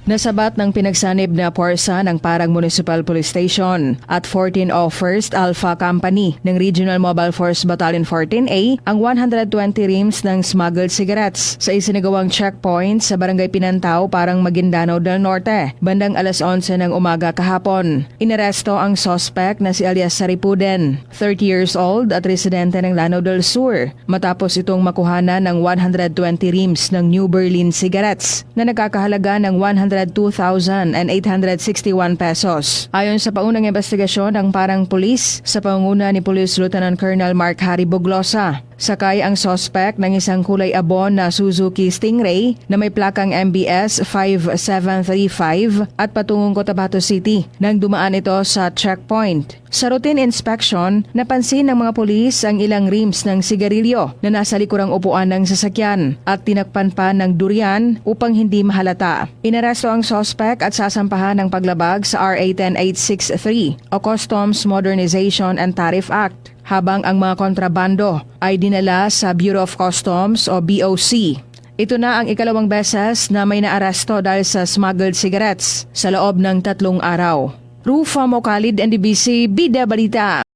Nasabat ng pinagsanib na puwersa ng Parang Municipal Police Station at 14 of 1st Alpha Company ng Regional Mobile Force Battalion 14A ang 120 reams ng smuggled cigarettes sa isinagawang checkpoint sa Barangay Pinantao, Parang Maguindanao del Norte, bandang alas 11 ng umaga kahapon. Inaresto ang suspect na si alias Saripuden, 30 years old at residente ng Lanao del Sur, matapos itong makuhana ng 120 reams ng New Berlin cigarettes na nagkakahalaga ng 102,861 pesos. Ayon sa paunang investigasyon ng Parang Police sa pangunguna ni Police Lieutenant Colonel Mark Harry Buglosa, sakay ang suspect ng isang kulay abon na Suzuki Stingray na may plakang MBS 5735 at patungong Cotabato City nang dumaan ito sa checkpoint. Sa routine inspection, napansin ng mga pulis ang ilang rims ng sigarilyo na nasa likurang upuan ng sasakyan at tinakpan pa ng durian upang hindi mahalata. Inaresto ang suspect at sasampahan ng paglabag sa RA 10863 o Customs Modernization and Tariff Act, habang ang mga kontrabando ay dinala sa Bureau of Customs o BOC. Ito na ang ikalawang beses na may naaresto dahil sa smuggled cigarettes sa loob ng 3 araw. Rufa Mocalid, NDBC, Bida Balita.